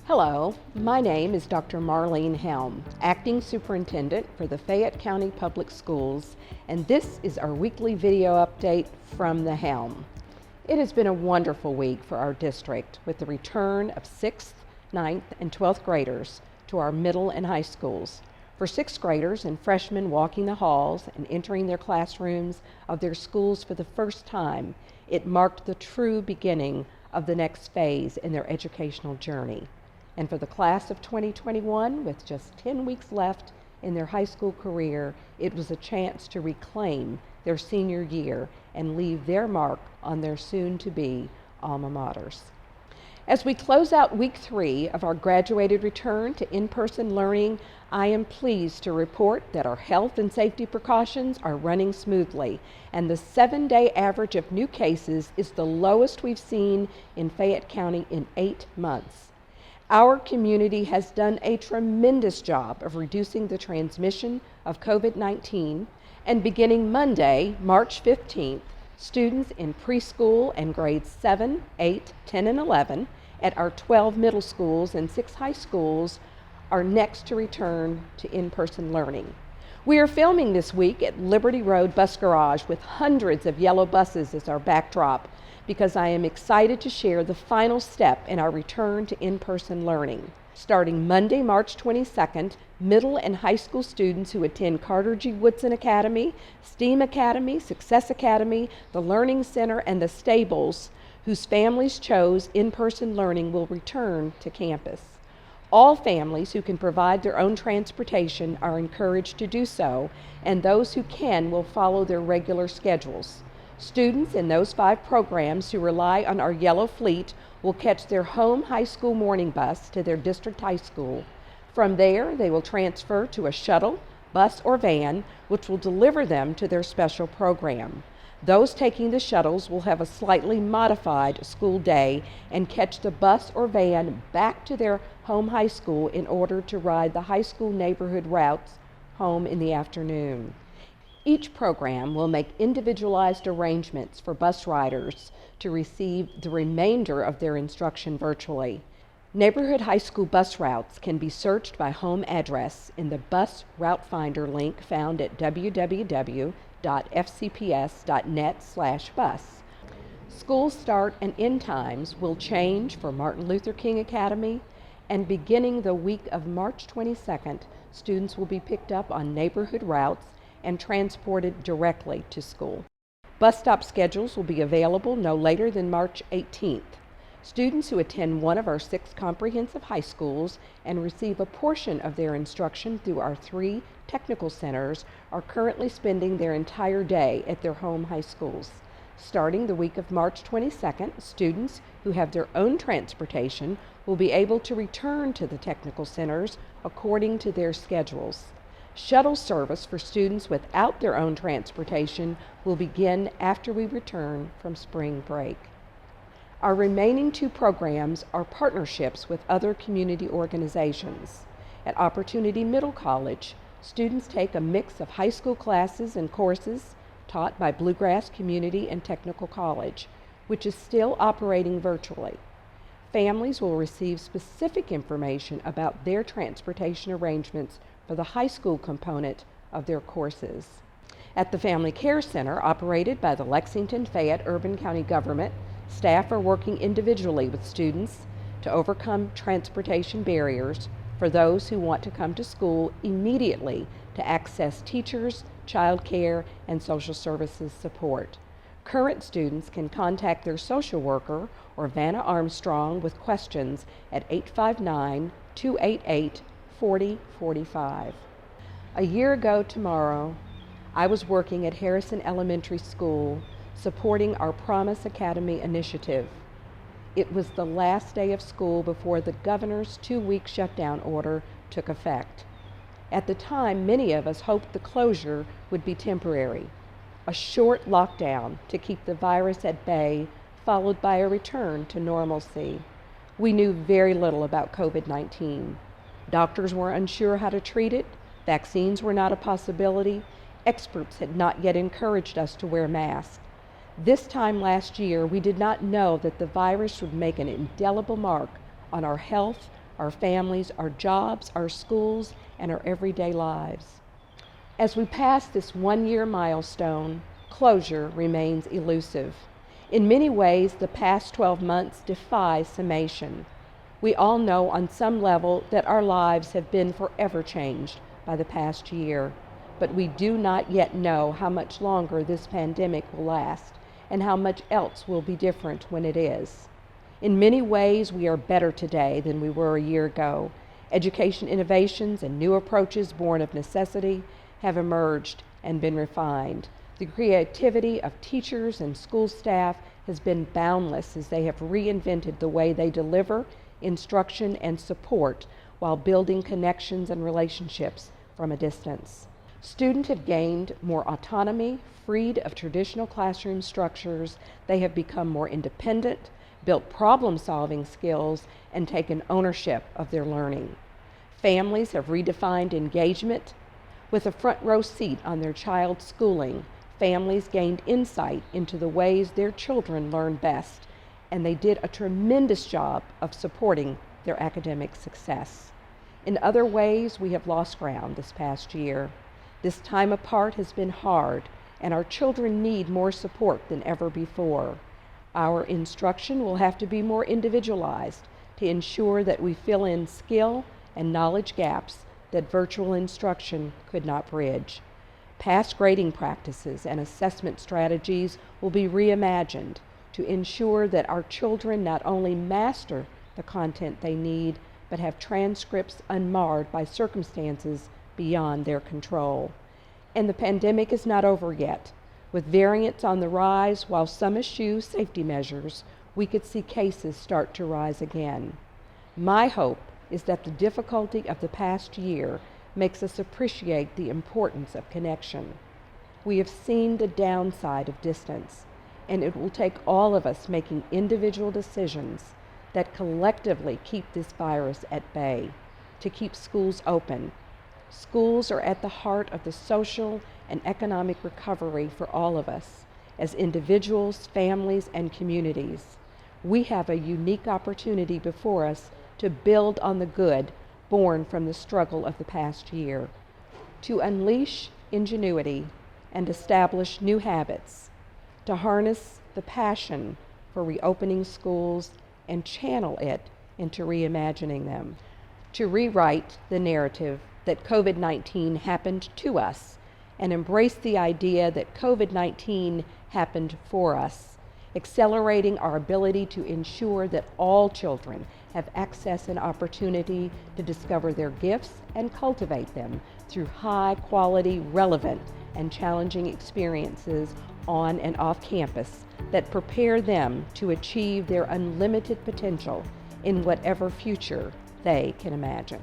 Hello, my name is Dr. Marlene Helm, Acting Superintendent for the Fayette County Public Schools, and this is our weekly video update from the Helm. It has been a wonderful week for our district with the return of 6th, 9th, and 12th graders to our middle and high schools. For 6th graders and freshmen walking the halls and entering their classrooms of their schools for the first time, it marked the true beginning of the next phase in their educational journey. And for the class of 2021, with just 10 weeks left in their high school career, it was a chance to reclaim their senior year and leave their mark on their soon-to-be alma maters. As we close out week 3 of our graduated return to in-person learning, I am pleased to report that our health and safety precautions are running smoothly, and the 7-day average of new cases is the lowest we've seen in Fayette County in 8 months. Our community has done a tremendous job of reducing the transmission of COVID-19, and beginning Monday, March 15th, students in preschool and grades 7, 8, 10, and 11 at our 12 middle schools and 6 high schools are next to return to in-person learning. We are filming this week at Liberty Road Bus Garage with hundreds of yellow buses as our backdrop, because I am excited to share the final step in our return to in-person learning. Starting Monday, March 22nd, middle and high school students who attend Carter G. Woodson Academy, STEAM Academy, Success Academy, the Learning Center, and the Stables, whose families chose in-person learning, will return to campus. All families who can provide their own transportation are encouraged to do so, and those who can will follow their regular schedules. Students in those 5 programs who rely on our yellow fleet will catch their home high school morning bus to their district high school. From there, they will transfer to a shuttle, bus, or van, which will deliver them to their special program. Those taking the shuttles will have a slightly modified school day and catch the bus or van back to their home high school in order to ride the high school neighborhood routes home in the afternoon. Each program will make individualized arrangements for bus riders to receive the remainder of their instruction virtually. Neighborhood high school bus routes can be searched by home address in the Bus Route Finder link found at www.fcps.net/bus. School start and end times will change for Martin Luther King Academy, and beginning the week of March 22nd, students will be picked up on neighborhood routes and transported directly to school. Bus stop schedules will be available no later than March 18th. Students who attend one of our 6 comprehensive high schools and receive a portion of their instruction through our 3 technical centers are currently spending their entire day at their home high schools. Starting the week of March 22nd, students who have their own transportation will be able to return to the technical centers according to their schedules. Shuttle service for students without their own transportation will begin after we return from spring break. Our remaining 2 programs are partnerships with other community organizations. At Opportunity Middle College, students take a mix of high school classes and courses taught by Bluegrass Community and Technical College, which is still operating virtually. Families will receive specific information about their transportation arrangements for the high school component of their courses. At the Family Care Center, operated by the Lexington-Fayette Urban County Government, staff are working individually with students to overcome transportation barriers for those who want to come to school immediately to access teachers, child care, and social services support. Current students can contact their social worker or Vanna Armstrong with questions at 859-288-4045. A year ago tomorrow, I was working at Harrison Elementary School supporting our Promise Academy initiative. It was the last day of school before the governor's 2-week shutdown order took effect. At the time, many of us hoped the closure would be temporary, a short lockdown to keep the virus at bay, followed by a return to normalcy. We knew very little about COVID-19. Doctors were unsure how to treat it, vaccines were not a possibility, experts had not yet encouraged us to wear masks. This time last year, we did not know that the virus would make an indelible mark on our health, our families, our jobs, our schools, and our everyday lives. As we pass this one-year milestone, closure remains elusive. In many ways, the past 12 months defy summation. We all know on some level that our lives have been forever changed by the past year, but we do not yet know how much longer this pandemic will last and how much else will be different when it is. In many ways, we are better today than we were a year ago. Education innovations and new approaches born of necessity have emerged and been refined. The creativity of teachers and school staff has been boundless as they have reinvented the way they deliver instruction and support while building connections and relationships from a distance. Students have gained more autonomy, freed of traditional classroom structures. They have become more independent, built problem-solving skills, and taken ownership of their learning. Families have redefined engagement. With a front row seat on their child's schooling, families gained insight into the ways their children learn best, and they did a tremendous job of supporting their academic success. In other ways, we have lost ground this past year. This time apart has been hard, and our children need more support than ever before. Our instruction will have to be more individualized to ensure that we fill in skill and knowledge gaps that virtual instruction could not bridge. Past grading practices and assessment strategies will be reimagined to ensure that our children not only master the content they need, but have transcripts unmarred by circumstances beyond their control. And the pandemic is not over yet. With variants on the rise, while some eschew safety measures, we could see cases start to rise again. My hope is that the difficulty of the past year makes us appreciate the importance of connection. We have seen the downside of distance, and it will take all of us making individual decisions that collectively keep this virus at bay, to keep schools open. Schools are at the heart of the social and economic recovery for all of us, as individuals, families, and communities. We have a unique opportunity before us to build on the good born from the struggle of the past year, to unleash ingenuity and establish new habits, to harness the passion for reopening schools and channel it into reimagining them, to rewrite the narrative that COVID-19 happened to us and embrace the idea that COVID-19 happened for us, accelerating our ability to ensure that all children have access and opportunity to discover their gifts and cultivate them through high-quality, relevant, and challenging experiences on and off campus that prepare them to achieve their unlimited potential in whatever future they can imagine.